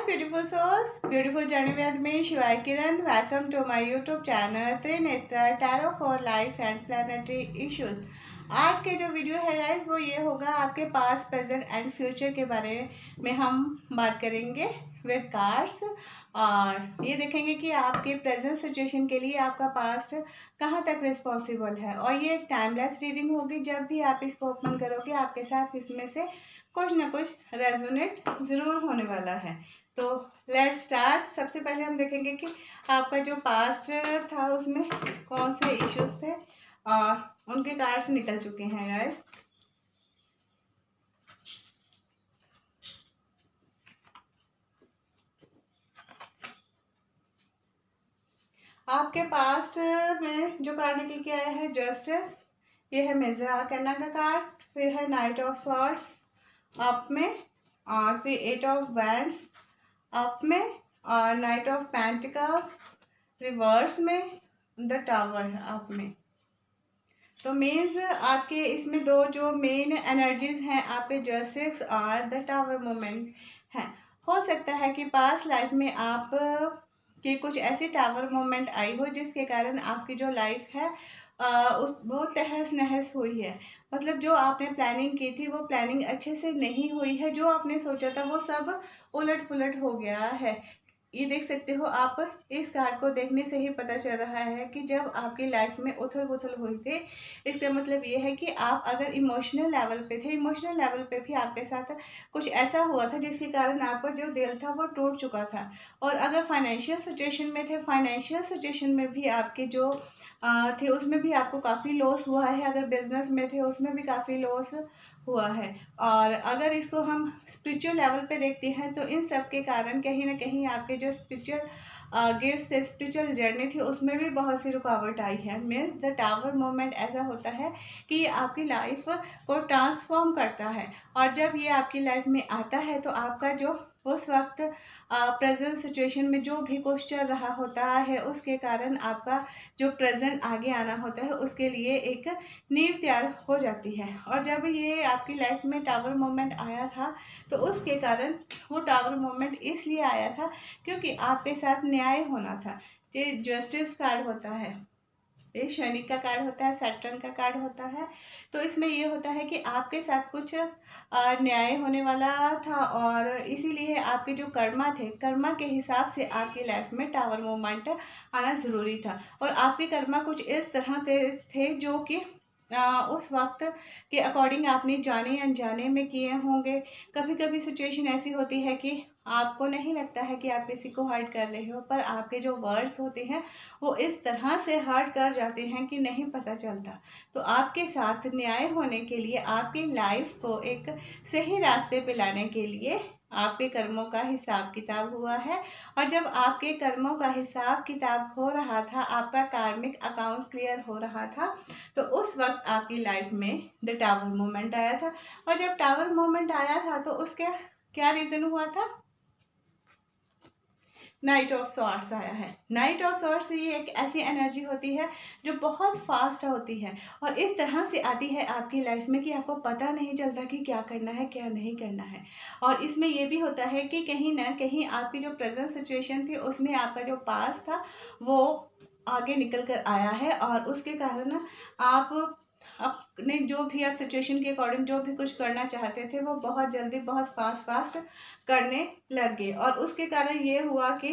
beautiful souls, beautiful journey with me, Shivai Kiran. Welcome to my YouTube channel Trinetra tarot for life and planetary issues. आज के जो video है guys वो ये होगा आपके पास्ट प्रेजेंट एंड फ्यूचर के बारे में हम बात करेंगे विद कार्ड्स। और ये देखेंगे कि आपके प्रेजेंट सिचुएशन के लिए आपका पास्ट कहाँ तक रिस्पॉन्सिबल है। और ये एक टाइमलेस रीडिंग होगी। जब भी आप इसको ओपन करोगे आपके साथ इसमें से कुछ ना कुछ रेजोनेट ज़रूर होने वाला है। तो लेट्स स्टार्ट। सबसे पहले हम देखेंगे कि आपका जो पास्ट था उसमें कौन से इश्यूज थे और उनके कार्ड्स निकल चुके हैं गाइस। आपके पास्ट में जो कार्ड निकल के आया है जस्टिस, ये है मेजर आर्कैना का कार्ड, फिर है नाइट ऑफ सॉर्ड्स अप में, और फिर एट ऑफ वैंड्स अप में, और नाइट ऑफ पेंटिकल्स रिवर्स में, द टावर अप में। तो मीन्स आपके इसमें दो जो मेन एनर्जीज हैं आपके जस्टिस और द टावर मोमेंट हैं। हो सकता है कि पास्ट लाइफ में आप कि कुछ ऐसी टावर मोमेंट आई हो जिसके कारण आपकी जो लाइफ है उस वो तहस नहस हुई है। मतलब जो आपने प्लानिंग की थी वो प्लानिंग अच्छे से नहीं हुई है। जो आपने सोचा था वो सब उलट पुलट हो गया है। ये देख सकते हो आप, इस कार्ड को देखने से ही पता चल रहा है कि जब आपकी लाइफ में उथल पुथल हुई थी, इसका मतलब ये है कि आप अगर इमोशनल लेवल पे थे, इमोशनल लेवल पे भी आपके साथ कुछ ऐसा हुआ था जिसके कारण आपका जो दिल था वो टूट चुका था। और अगर फाइनेंशियल सिचुएशन में थे, फाइनेंशियल सिचुएशन में भी आपके जो थे उसमें भी आपको काफ़ी लॉस हुआ है। अगर बिजनेस में थे उसमें भी काफ़ी लॉस हुआ है। और अगर इसको हम स्पिरिचुअल लेवल पे देखते हैं तो इन सब के कारण कहीं ना कहीं आपके जो स्पिरिचुअल गिफ्ट्स थे, स्पिरिचुअल जर्नी थी, उसमें भी बहुत सी रुकावट आई है। मीन्स द टावर मोमेंट ऐसा होता है कि ये आपकी लाइफ को ट्रांसफॉर्म करता है। और जब ये आपकी लाइफ में आता है तो आपका जो उस वक्त प्रेजेंट सिचुएशन में जो भी कुछ चल रहा होता है उसके कारण आपका जो प्रेजेंट आगे आना होता है उसके लिए एक नींव तैयार हो जाती है। और जब ये आपकी लाइफ में टावर मोमेंट आया था तो उसके कारण वो टावर मोमेंट इसलिए आया था क्योंकि आपके साथ न्याय होना था। ये जस्टिस कार्ड होता है, ये शनि का कार्ड होता है, सैटर्न का कार्ड होता है। तो इसमें ये होता है कि आपके साथ कुछ न्याय होने वाला था और इसीलिए आपके जो कर्मा थे, कर्मा के हिसाब से आपकी लाइफ में टावर मोमेंट आना ज़रूरी था। और आपके कर्मा कुछ इस तरह थे जो कि उस वक्त के अकॉर्डिंग आपने जाने अनजाने में किए होंगे। कभी कभी सिचुएशन ऐसी होती है कि आपको नहीं लगता है कि आप किसी को हर्ट कर रहे हो, पर आपके जो वर्ड्स होते हैं वो इस तरह से हर्ट कर जाते हैं कि नहीं पता चलता। तो आपके साथ न्याय होने के लिए, आपकी लाइफ को एक सही रास्ते पे लाने के लिए आपके कर्मों का हिसाब किताब हुआ है। और जब आपके कर्मों का हिसाब किताब हो रहा था, आपका कार्मिक अकाउंट क्लियर हो रहा था, तो उस वक्त आपकी लाइफ में द टावर मोमेंट आया था। और जब टावर मोमेंट आया था तो उसका क्या रीज़न हुआ था? नाइट ऑफ सॉर्ड्स आया है। नाइट ऑफ सॉर्ड्स ये एक ऐसी एनर्जी होती है जो बहुत फास्ट होती है और इस तरह से आती है आपकी लाइफ में कि आपको पता नहीं चलता कि क्या करना है क्या नहीं करना है। और इसमें ये भी होता है कि कहीं ना कहीं आपकी जो प्रेजेंट सिचुएशन थी उसमें आपका जो पास था वो आगे निकल कर आया है। और उसके कारण आप अपने जो भी आप सिचुएशन के अकॉर्डिंग जो भी कुछ करना चाहते थे वो बहुत जल्दी बहुत फास्ट करने लग गए। और उसके कारण ये हुआ कि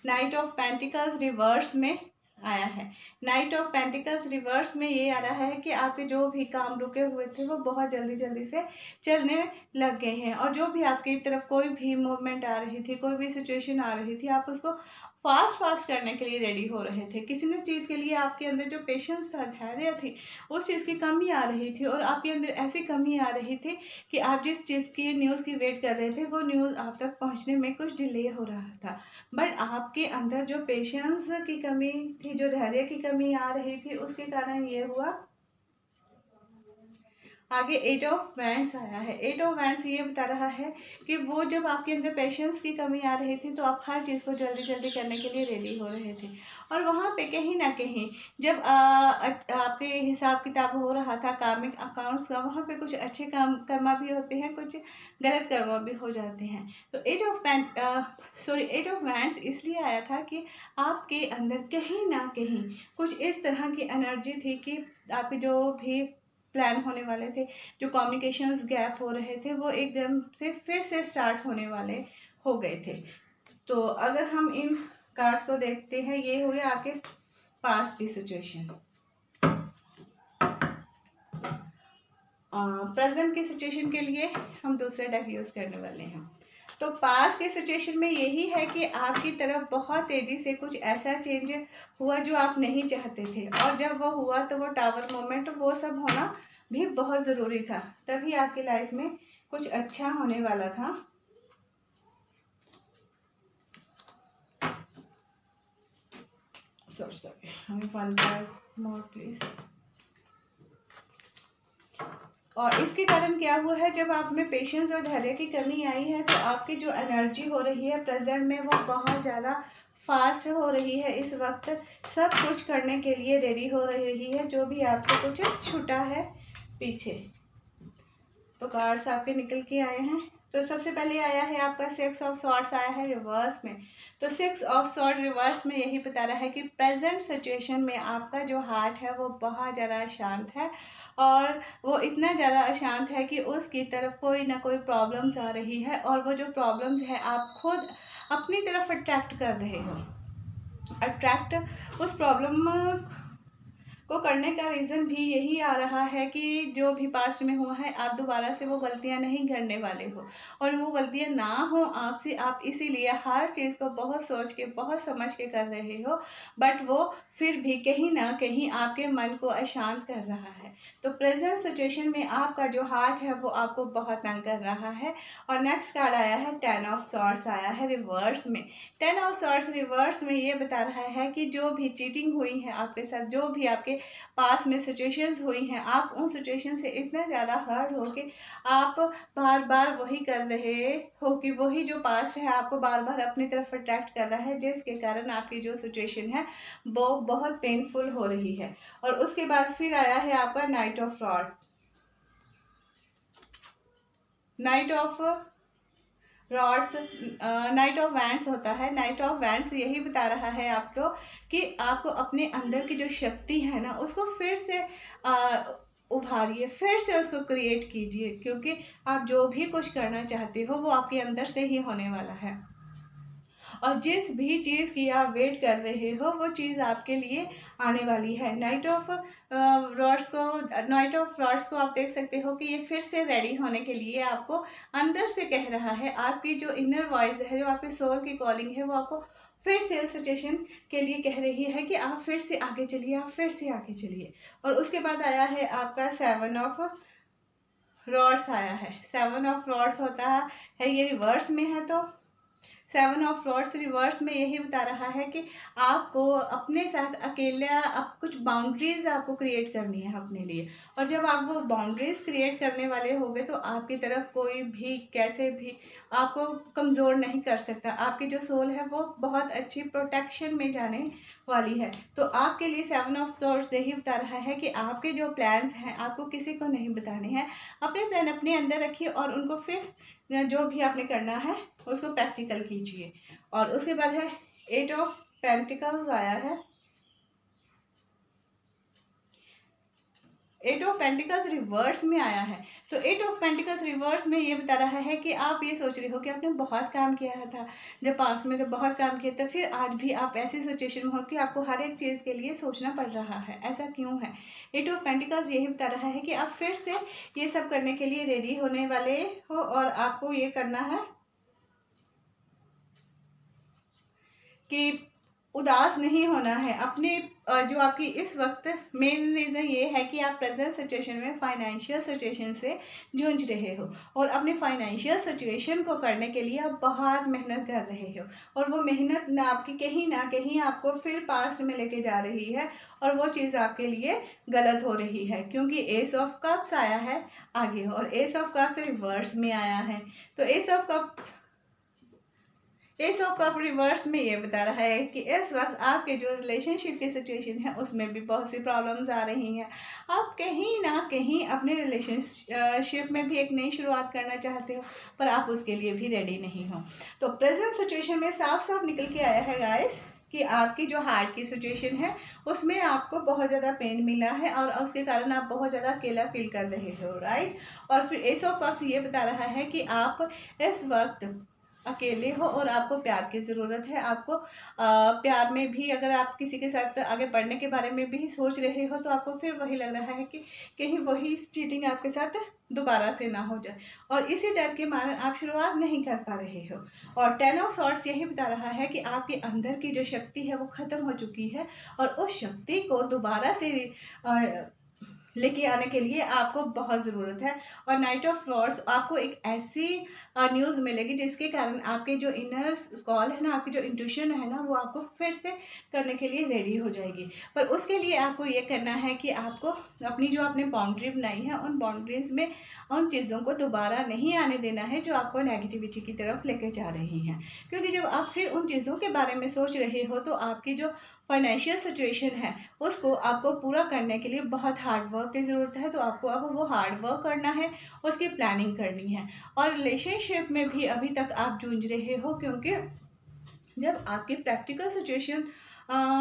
नाइट ऑफ पेंटिकल्स रिवर्स में आया है। नाइट ऑफ पेंटिकल्स रिवर्स में ये आ रहा है कि आपके जो भी काम रुके हुए थे वो बहुत जल्दी जल्दी से चलने लग गए हैं। और जो भी आपकी तरफ कोई भी मूवमेंट आ रही थी, कोई भी सिचुएशन आ रही थी, आप उसको फास्ट करने के लिए रेडी हो रहे थे। किसी न चीज़ के लिए आपके अंदर जो पेशेंस था, धैर्य थी, उस चीज़ की कमी आ रही थी। और आपके अंदर ऐसी कमी आ रही थी कि आप जिस चीज़ की न्यूज़ की वेट कर रहे थे वो न्यूज़ आप तक पहुंचने में कुछ डिले हो रहा था। बट आपके अंदर जो पेशेंस की कमी थी, जो धैर्य की कमी आ रही थी, उसके कारण ये हुआ आगे 8 ऑफ वैंड्स आया है। 8 ऑफ वैंड्स ये बता रहा है कि वो जब आपके अंदर पेशेंस की कमी आ रही थी तो आप हर चीज़ को जल्दी जल्दी करने के लिए रेडी हो रहे थे, और वहाँ पे कहीं ना कहीं जब आपके हिसाब किताब हो रहा था कार्मिक अकाउंट्स का, वहाँ पे कुछ अच्छे काम कर्मा भी होते हैं, कुछ गलत कर्मा भी हो जाते हैं। तो 8 ऑफ वैंड्स इसलिए आया था कि आपके अंदर कहीं ना कहीं कुछ इस तरह की एनर्जी थी कि आपके जो भी प्लान होने वाले थे, जो कम्युनिकेशंस गैप हो रहे थे, वो एकदम से फिर से स्टार्ट होने वाले हो गए थे। तो अगर हम इन कार्ड्स को देखते हैं, ये हुए आपके पास्ट की सिचुएशन। प्रेजेंट की सिचुएशन के लिए हम दूसरा डेक यूज़ करने वाले हैं। तो पास्ट की सिचुएशन में यही है कि आपकी तरफ बहुत तेज़ी से कुछ ऐसा चेंज हुआ जो आप नहीं चाहते थे, और जब वो हुआ तो वो टावर मोमेंट, वो सब होना भी बहुत ज़रूरी था, तभी आपकी लाइफ में कुछ अच्छा होने वाला था। सॉरी, हमें 1 कार्ड मोर प्लीज। और इसके कारण क्या हुआ है, जब आप में पेशेंस और धैर्य की कमी आई है तो आपकी जो एनर्जी हो रही है प्रेजेंट में, वो बहुत ज़्यादा फास्ट हो रही है। इस वक्त सब कुछ करने के लिए रेडी हो रही है, जो भी आपसे कुछ छूटा है पीछे। तो कार्ड्स आपके निकल के आए हैं। तो सबसे पहले आया है आपका 6 ऑफ सॉर्ड्स आया है रिवर्स में। तो 6 ऑफ सॉर्ड रिवर्स में यही बता रहा है कि प्रेजेंट सिचुएशन में आपका जो हार्ट है वो बहुत ज़्यादा अशांत है, और वो इतना ज़्यादा अशांत है कि उसकी तरफ कोई ना कोई प्रॉब्लम्स आ रही है, और वो जो प्रॉब्लम्स है आप खुद अपनी तरफ अट्रैक्ट कर रहे हो। अट्रैक्ट उस प्रॉब्लम को करने का रीज़न भी यही आ रहा है कि जो भी पास्ट में हुआ है आप दोबारा से वो गलतियां नहीं करने वाले हो, और वो गलतियां ना हो आपसे, आप इसीलिए हर चीज़ को बहुत सोच के बहुत समझ के कर रहे हो, बट वो फिर भी कहीं ना कहीं आपके मन को अशांत कर रहा है। तो प्रेजेंट सिचुएशन में आपका जो हार्ट है वो आपको बहुत तंग कर रहा है। और नेक्स्ट कार्ड आया है 10 ऑफ सॉर्ड्स आया है रिवर्स में। 10 ऑफ सॉर्ड्स रिवर्स में ये बता रहा है कि जो भी चीटिंग हुई है आपके साथ, जो भी आपके पास में सिचुएशंस हुई हैं, आप उन सिचुएशन से इतना ज़्यादा हर्ट हो कि आप बार बार वही कर रहे हो, कि वही जो पास्ट है आपको बार बार अपनी तरफ अट्रैक्ट कर रहा है, जिसके कारण आपकी जो सिचुएशन है वो बहुत पेनफुल हो रही है। और उसके बाद फिर आया है आपका night of rod, night of rods, night of wands होता है। नाइट ऑफ वैंड्स यही बता रहा है आपको कि आपको अपने अंदर की जो शक्ति है ना, उसको फिर से उभारिए, फिर से उसको क्रिएट कीजिए, क्योंकि आप जो भी कुछ करना चाहते हो वो आपके अंदर से ही होने वाला है। और जिस भी चीज़ की आप वेट कर रहे हो वो चीज़ आपके लिए आने वाली है। नाइट ऑफ रॉड्स को आप देख सकते हो कि ये फिर से रेडी होने के लिए आपको अंदर से कह रहा है। आपकी जो इनर वॉइस है, जो आपकी सोल की कॉलिंग है, वो आपको फिर से उस सिचुएशन के लिए कह रही है कि आप फिर से आगे चलिए, आप फिर से आगे चलिए। और उसके बाद आया है आपका 7 ऑफ रॉड्स आया है। 7 ऑफ रॉड्स होता है ये रिवर्स में है। तो 7 ऑफ रॉड्स रिवर्स में यही बता रहा है कि आपको अपने साथ अकेला अब कुछ बाउंड्रीज आपको क्रिएट करनी है अपने लिए, और जब आप वो बाउंड्रीज क्रिएट करने वाले होंगे तो आपकी तरफ कोई भी कैसे भी आपको कमज़ोर नहीं कर सकता। आपकी जो सोल है वो बहुत अच्छी प्रोटेक्शन में जाने वाली है। तो आपके लिए 7 ऑफ सॉर्ड्स यही बता रहा है कि आपके जो प्लान्स हैं आपको किसी को नहीं बताने हैं। अपने प्लान अपने अंदर रखिए और उनको फिर जो भी आपने करना है उसको प्रैक्टिकल कीजिए। और उसके बाद है 8 ऑफ पेंटिकल्स आया है। 8 ऑफ पेंटिकल्स रिवर्स में आया है। तो 8 ऑफ पेंटिकल्स रिवर्स में ये बता रहा है कि आप ये सोच रहे हो कि आपने बहुत काम किया था जब पास में, तो बहुत काम किया था, फिर आज भी आप ऐसी सिचुएशन में हो कि आपको हर एक चीज़ के लिए सोचना पड़ रहा है। ऐसा क्यों है? 8 ऑफ पेंटिकल्स यही बता रहा है कि आप फिर से ये सब करने के लिए रेडी होने वाले हो, और आपको ये करना है कि उदास नहीं होना है। अपने जो आपकी इस वक्त मेन रीज़न ये है कि आप प्रेजेंट सिचुएशन में फाइनेंशियल सिचुएशन से जूझ रहे हो और अपनी फाइनेंशियल सिचुएशन को करने के लिए आप बहुत मेहनत कर रहे हो और वो मेहनत ना कहीं आपको फिर पास्ट में लेके जा रही है और वो चीज़ आपके लिए गलत हो रही है, क्योंकि एस ऑफ कप्स आया है आगे और एस ऑफ कप्स रिवर्स में आया है। तो एस ऑफ कप रिवर्स में ये बता रहा है कि इस वक्त आपके जो रिलेशनशिप की सिचुएशन है उसमें भी बहुत सी प्रॉब्लम्स आ रही हैं। आप कहीं ना कहीं अपने रिलेशनशिप में भी एक नई शुरुआत करना चाहते हो पर आप उसके लिए भी रेडी नहीं हो। तो प्रेजेंट सिचुएशन में साफ साफ निकल के आया है गाइस कि आपकी जो हार्ट की सिचुएशन है उसमें आपको बहुत ज़्यादा पेन मिला है और उसके कारण आप बहुत ज़्यादा अकेला फील कर रहे हो, राइट। और फिर एस ऑफ कप्स ये बता रहा है कि आप इस वक्त अकेले हो और आपको प्यार की ज़रूरत है। आपको प्यार में भी अगर आप किसी के साथ आगे बढ़ने के बारे में भी सोच रहे हो तो आपको फिर वही लग रहा है कि कहीं वही चीटिंग आपके साथ दोबारा से ना हो जाए और इसी डर के मारे आप शुरुआत नहीं कर पा रहे हो। और 10 ऑफ सॉर्ड्स यही बता रहा है कि आपके अंदर की जो शक्ति है वो ख़त्म हो चुकी है और उस शक्ति को दोबारा से लेके आने के लिए आपको बहुत ज़रूरत है। और नाइट ऑफ फ्लॉर्ड्स आपको एक ऐसी न्यूज़ मिलेगी जिसके कारण आपके जो इनर कॉल है ना, आपकी जो इंट्यूशन है ना, वो आपको फिर से करने के लिए रेडी हो जाएगी। पर उसके लिए आपको ये करना है कि आपको अपनी जो आपने बाउंड्री बनाई है उन बाउंड्रीज में उन चीज़ों को दोबारा नहीं आने देना है जो आपको नेगेटिविटी की तरफ लेके जा रही हैं। क्योंकि जब आप फिर उन चीज़ों के बारे में सोच रहे हो तो आपकी जो फाइनेंशियल सिचुएशन है उसको आपको पूरा करने के लिए बहुत हार्ड वर्क की ज़रूरत है। तो आपको अब वो हार्ड वर्क करना है, उसकी प्लानिंग करनी है। और रिलेशनशिप में भी अभी तक आप जूझ रहे हो क्योंकि जब आपकी प्रैक्टिकल सिचुएशन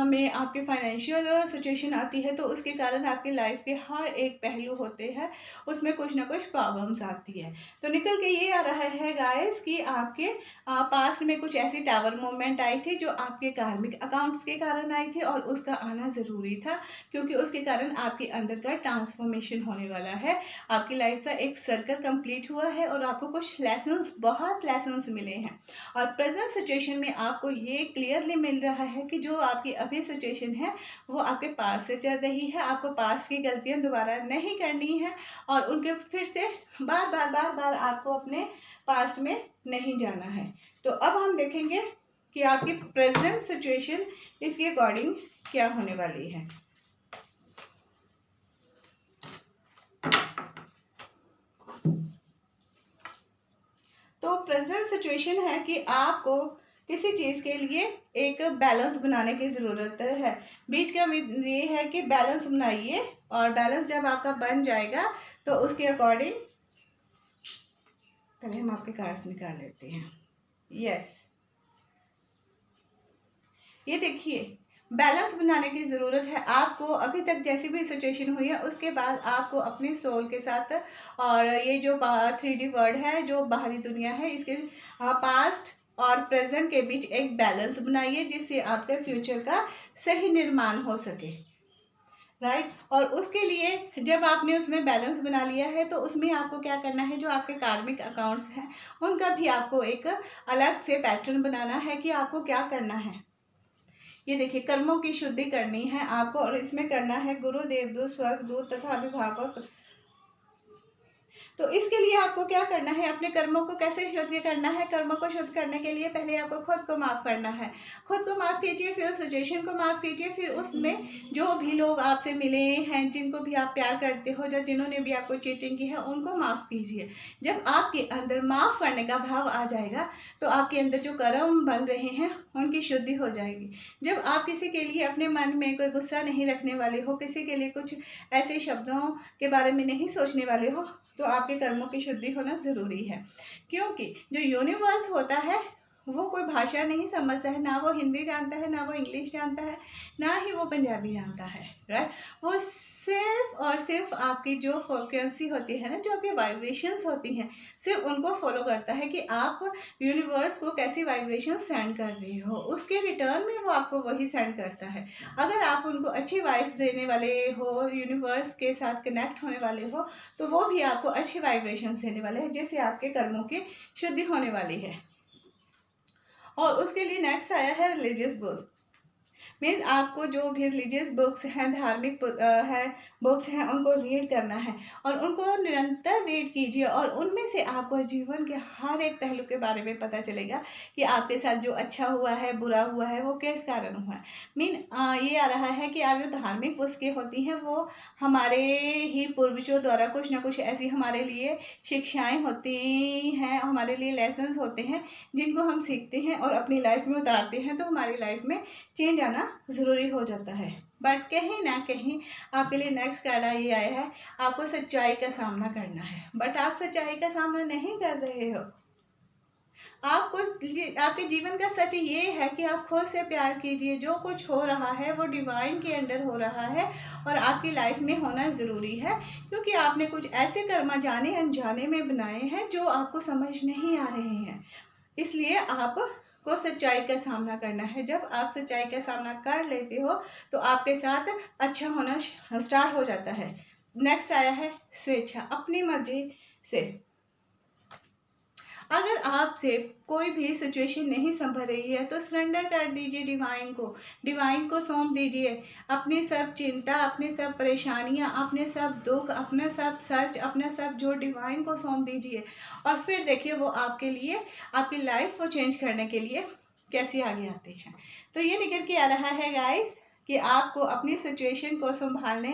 में आपके फाइनेंशियल सिचुएशन आती है तो उसके कारण आपकी लाइफ के हर एक पहलू होते हैं उसमें कुछ ना कुछ प्रॉब्लम्स आती है। तो निकल के ये आ रहा है गाइस कि आपके पास्ट में कुछ ऐसी टावर मूवमेंट आई थी जो आपके कार्मिक अकाउंट्स के कारण आई थी और उसका आना ज़रूरी था क्योंकि उसके कारण आपके अंदर का ट्रांसफॉर्मेशन होने वाला है। आपकी लाइफ का एक सर्कल कंप्लीट हुआ है और आपको कुछ लेसन्स, बहुत लेसन्स मिले हैं। और प्रेजेंट सिचुएशन में आपको ये क्लियरली मिल रहा है कि जो आपकी अभी सिचुएशन है वो आपके पास से चल रही है। आपको पास्ट की गलतियां दोबारा नहीं करनी है और उनके फिर से बार बार आपको अपने पास्ट में नहीं जाना है। तो अब हम देखेंगे कि आपकी प्रेजेंट सिचुएशन इसके अकॉर्डिंग क्या होने वाली है। तो प्रेजेंट सिचुएशन है कि आपको किसी चीज़ के लिए एक बैलेंस बनाने की ज़रूरत है। बीच का ये है कि बैलेंस बनाइए और बैलेंस जब आपका बन जाएगा तो उसके अकॉर्डिंग पहले हम आपके कार्ड्स निकाल लेते हैं। यस, ये देखिए बैलेंस बनाने की ज़रूरत है आपको। अभी तक जैसी भी सिचुएशन हुई है उसके बाद आपको अपनी सोल के साथ और ये जो 3D वर्ल्ड है, जो बाहरी दुनिया है, इसके पास्ट और प्रेजेंट के बीच एक बैलेंस बनाइए जिससे आपके फ्यूचर का सही निर्माण हो सके, राइट। और उसके लिए जब आपने उसमें बैलेंस बना लिया है तो उसमें आपको क्या करना है, जो आपके कार्मिक अकाउंट्स हैं उनका भी आपको एक अलग से पैटर्न बनाना है कि आपको क्या करना है। ये देखिए कर्मों की शुद्धि करनी है आपको और इसमें करना है गुरु, देवदूत, स्वर्गदूत तथा अभिभावक। तो इसके लिए आपको क्या करना है, अपने कर्मों को कैसे शुद्ध करना है। कर्मों को शुद्ध करने के लिए पहले आपको खुद को माफ़ करना है। खुद को माफ़ कीजिए, फिर उस सिचुएशन को माफ़ कीजिए, फिर उसमें जो भी लोग आपसे मिले हैं, जिनको भी आप प्यार करते हो या जिन्होंने भी आपको चीटिंग की है, उनको माफ़ कीजिए। जब आपके अंदर माफ़ करने का भाव आ जाएगा तो आपके अंदर जो कर्म बन रहे हैं उनकी शुद्धि हो जाएगी। जब आप किसी के लिए अपने मन में कोई गुस्सा नहीं रखने वाले हो, किसी के लिए कुछ ऐसे शब्दों के बारे में नहीं सोचने वाले हो, तो आपके कर्मों की शुद्धि होना ज़रूरी है। क्योंकि जो यूनिवर्स होता है वो कोई भाषा नहीं समझता है, ना वो हिंदी जानता है, ना वो इंग्लिश जानता है, ना ही वो पंजाबी जानता है, राइट। वो सिर्फ और सिर्फ आपकी जो फ्रीक्वेंसी होती है ना, जो आपकी वाइब्रेशंस होती हैं, सिर्फ उनको फॉलो करता है कि आप यूनिवर्स को कैसी वाइब्रेशन सेंड कर रहे हो, उसके रिटर्न में वो आपको वही सेंड करता है। अगर आप उनको अच्छी वाइब्स देने वाले हो, यूनिवर्स के साथ कनेक्ट होने वाले हो, तो वो भी आपको अच्छी वाइब्रेशन देने वाले हैं जिससे आपके कर्मों की शुद्धि होने वाली है। और उसके लिए नेक्स्ट आया है रिलीजियस गोल्स। मीन्स आपको जो भी रिलीजियस बुक्स हैं, धार्मिक है बुक्स हैं, उनको रीड करना है और उनको निरंतर रीड कीजिए और उनमें से आपको जीवन के हर एक पहलू के बारे में पता चलेगा कि आपके साथ जो अच्छा हुआ है, बुरा हुआ है, वो किस कारण हुआ है। ये आ रहा है कि आप जो धार्मिक पुस्तकें होती हैं वो हमारे ही पूर्वजों द्वारा कुछ ना कुछ ऐसी हमारे लिए शिक्षाएं होती हैं, हमारे लिए लेसन्स होते हैं जिनको हम सीखते हैं और अपनी लाइफ में उतारते हैं, तो हमारी लाइफ में चेंज आना ज़रूरी हो जाता है। बट कहीं ना कहीं आपके लिए नेक्स्ट कार्ड ये आया है, आपको सच्चाई का सामना करना है, बट आप सच्चाई का सामना नहीं कर रहे हो। आपको आपके जीवन का सच ये है कि आप खुद से प्यार कीजिए। जो कुछ हो रहा है वो डिवाइन के अंडर हो रहा है और आपकी लाइफ में होना ज़रूरी है, क्योंकि आपने कुछ ऐसे कर्म जाने अनजाने में बनाए हैं जो आपको समझ नहीं आ रहे हैं। इसलिए आपको सच्चाई का सामना करना है। जब आप सच्चाई का सामना कर लेते हो तो आपके साथ अच्छा होना स्टार्ट हो जाता है। नेक्स्ट आया है स्वेच्छा, अपनी मर्जी से। अगर आपसे कोई भी सिचुएशन नहीं संभल रही है तो सरेंडर कर दीजिए डिवाइन को सौंप दीजिए अपनी सब चिंता, अपनी सब परेशानियां, अपने सब दुख, अपना सब सर्च, अपना सब जो डिवाइन को सौंप दीजिए और फिर देखिए वो आपके लिए, आपकी लाइफ को चेंज करने के लिए कैसे आगे आते हैं। तो ये निकल के आ रहा है गाइस कि आपको अपनी सिचुएशन को संभालने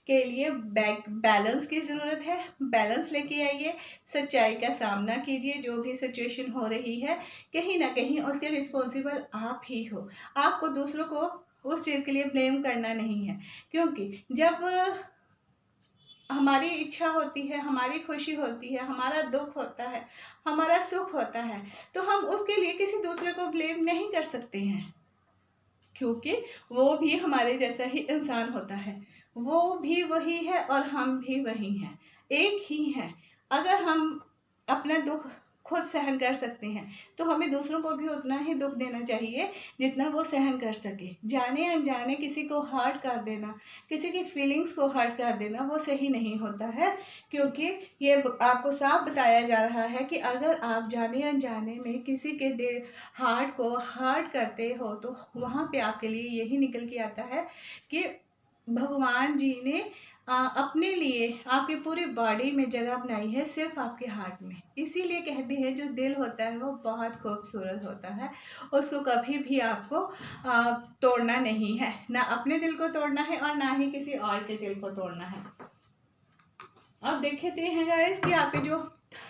के लिए बैलेंस की ज़रूरत है। बैलेंस लेके आइए, सच्चाई का सामना कीजिए। जो भी सिचुएशन हो रही है कहीं ना कहीं उसके रिस्पॉन्सिबल आप ही हो। आपको दूसरों को उस चीज़ के लिए ब्लेम करना नहीं है, क्योंकि जब हमारी इच्छा होती है, हमारी खुशी होती है, हमारा दुख होता है, हमारा सुख होता है, तो हम उसके लिए किसी दूसरे को ब्लेम नहीं कर सकते हैं, क्योंकि वो भी हमारे जैसा ही इंसान होता है। वो भी वही है और हम भी वही हैं, एक ही हैं। अगर हम अपना दुख खुद सहन कर सकते हैं तो हमें दूसरों को भी उतना ही दुख देना चाहिए जितना वो सहन कर सके। जाने अनजाने किसी को हर्ट कर देना, किसी की फीलिंग्स को हर्ट कर देना, वो सही नहीं होता है, क्योंकि ये आपको साफ बताया जा रहा है कि अगर आप जाने अनजाने में किसी के दिल हार्ट को हर्ट करते हो तो वहाँ पे आपके लिए यही निकल के आता है कि भगवान जी ने अपने लिए आपके पूरे बॉडी में जगह बनाई है, सिर्फ आपके हार्ट में। इसीलिए कहते हैं जो दिल होता है वो बहुत खूबसूरत होता है, उसको कभी भी आपको तोड़ना नहीं है, ना अपने दिल को तोड़ना है और ना ही किसी और के दिल को तोड़ना है। अब देखते हैं गाइस कि आपके जो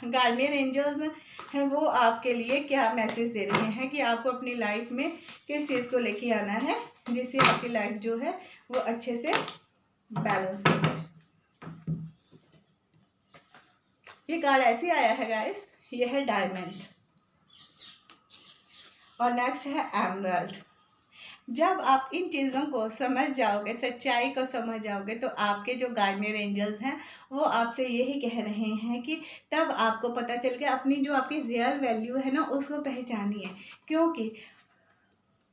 गार्डियन एंजल्स हैं वो आपके लिए क्या मैसेज दे रहे हैं कि आपको अपनी लाइफ में किस चीज़ को लेके आना है जिससे आपकी लाइफ जो है वो अच्छे से बैलेंस हो जाए। ये कार्ड ऐसे आया है गाइस, ये है डायमंड और नेक्स्ट है एमरल्ड। जब आप इन चीज़ों को समझ जाओगे, सच्चाई को समझ जाओगे, तो आपके जो गार्डियन एंजल्स हैं वो आपसे यही कह रहे हैं कि तब आपको पता चल गया अपनी जो आपकी रियल वैल्यू है ना उसको पहचानिए, क्योंकि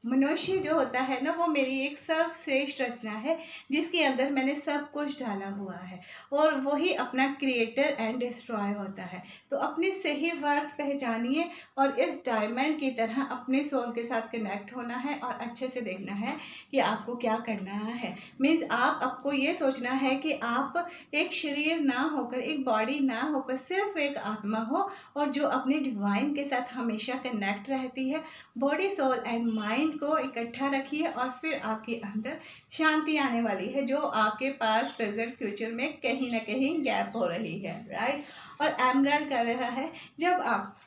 मनुष्य जो होता है ना वो मेरी एक सर्वश्रेष्ठ रचना है जिसके अंदर मैंने सब कुछ डाला हुआ है और वही अपना क्रिएटर एंड डिस्ट्रॉय होता है। तो अपनी सही वर्थ पहचानिए और इस डायमंड की तरह अपने सोल के साथ कनेक्ट होना है और अच्छे से देखना है कि आपको क्या करना है। मीन्स आपको ये सोचना है कि आप एक शरीर ना होकर, एक बॉडी ना होकर सिर्फ एक आत्मा हो और जो अपने डिवाइन के साथ हमेशा कनेक्ट रहती है। बॉडी, सोल एंड माइंड को इकट्ठा रखिए और फिर आपके अंदर शांति आने वाली है, जो आपके पास प्रेजेंट फ्यूचर में कहीं ना कहीं गैप हो रही है, राइट। और एमरल्ड कर रहा है जब आप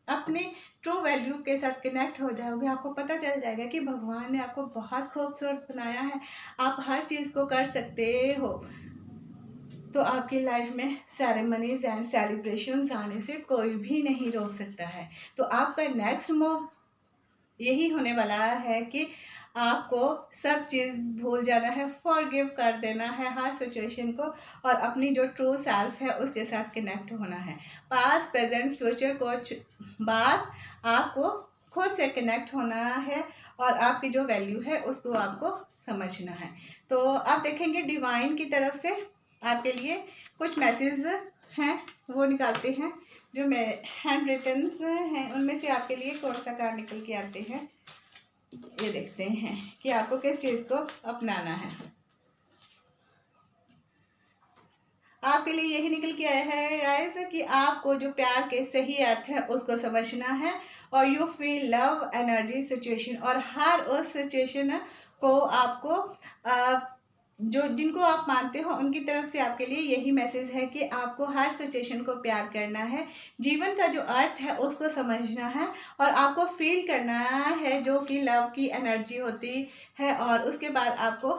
अपने ट्रू वैल्यू के साथ कनेक्ट हो जाओगे, आपको पता चल जाएगा कि भगवान ने आपको बहुत खूबसूरत बनाया है, आप हर चीज़ को कर सकते हो। तो आपकी लाइफ में सेरेमनीज एंड सेलिब्रेशंस आने से कोई भी नहीं रोक सकता है। तो आपका नेक्स्ट मूव यही होने वाला है कि आपको सब चीज़ भूल जाना है, फॉरगिव कर देना है हर सिचुएशन को और अपनी जो ट्रू सेल्फ है उसके साथ कनेक्ट होना है। पास्ट, प्रेजेंट, फ्यूचर को बाद आपको खुद से कनेक्ट होना है और आपकी जो वैल्यू है उसको आपको समझना है। तो आप देखेंगे डिवाइन की तरफ से आपके लिए कुछ मैसेज हैं वो निकालते हैं जो मैं हैंड रिटन्स हैं, उनमें से आपके लिए कौन सा कार्ड निकल के आते हैं। ये देखते हैं कि आपको किस चीज़ को अपनाना है। आपके लिए यही निकल के आया है गाइस कि आपको जो प्यार के सही अर्थ है उसको समझना है, और you feel love energy situation, और हर उस सिचुएशन को आपको जो जिनको आप मानते हो उनकी तरफ से आपके लिए यही मैसेज है कि आपको हर सिचुएशन को प्यार करना है, जीवन का जो अर्थ है उसको समझना है, और आपको फील करना है जो कि लव की एनर्जी होती है। और उसके बाद आपको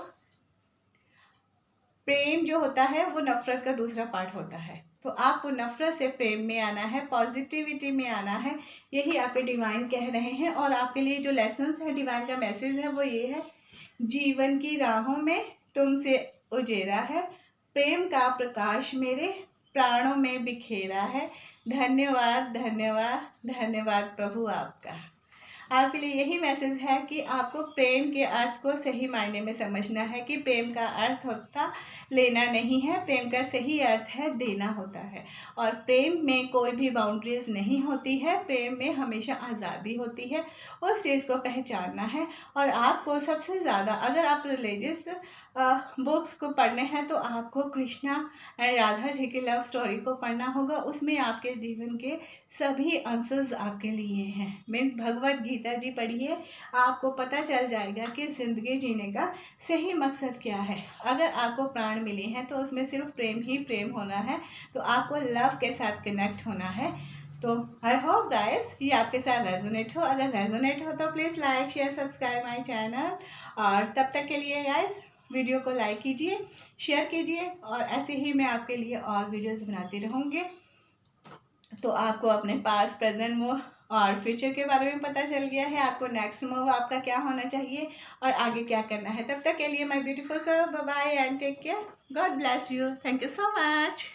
प्रेम जो होता है वो नफ़रत का दूसरा पार्ट होता है, तो आपको नफ़रत से प्रेम में आना है, पॉजिटिविटी में आना है, यही आपके डिवाइन कह रहे हैं। और आपके लिए जो लेसन्स है, डिवाइन का मैसेज है वो ये है, जीवन की राहों में तुमसे उजेरा है, प्रेम का प्रकाश मेरे प्राणों में बिखेरा है, धन्यवाद धन्यवाद धन्यवाद प्रभु आपका। आपके लिए यही मैसेज है कि आपको प्रेम के अर्थ को सही मायने में समझना है कि प्रेम का अर्थ होता लेना नहीं है, प्रेम का सही अर्थ है देना होता है। और प्रेम में कोई भी बाउंड्रीज नहीं होती है, प्रेम में हमेशा आज़ादी होती है, उस चीज़ को पहचानना है। और आपको सबसे ज़्यादा अगर आप रिलीजियस बुक्स को पढ़ने हैं तो आपको कृष्णा एंड राधा जी की लव स्टोरी को पढ़ना होगा, उसमें आपके जीवन के सभी आंसर्स आपके लिए हैं। मीन्स भगवत गीता जी पढ़िए, आपको पता चल जाएगा कि ज़िंदगी जीने का सही मकसद क्या है। अगर आपको प्राण मिले हैं तो उसमें सिर्फ प्रेम ही प्रेम होना है, तो आपको लव के साथ कनेक्ट होना है। तो आई होप गाइस ये आपके साथ रेजोनेट हो, अगर रेजोनेट हो तो please like share subscribe my channel. और तब तक के लिए गाइस वीडियो को लाइक कीजिए, शेयर कीजिए, और ऐसे ही मैं आपके लिए और वीडियोस बनाती रहूँगी, तो आपको अपने पास प्रेजेंट मूव और फ्यूचर के बारे में पता चल गया है, आपको नेक्स्ट मूव आपका क्या होना चाहिए और आगे क्या करना है। तब तक के लिए my beautiful self, bye bye and take care, God bless you, thank you so much.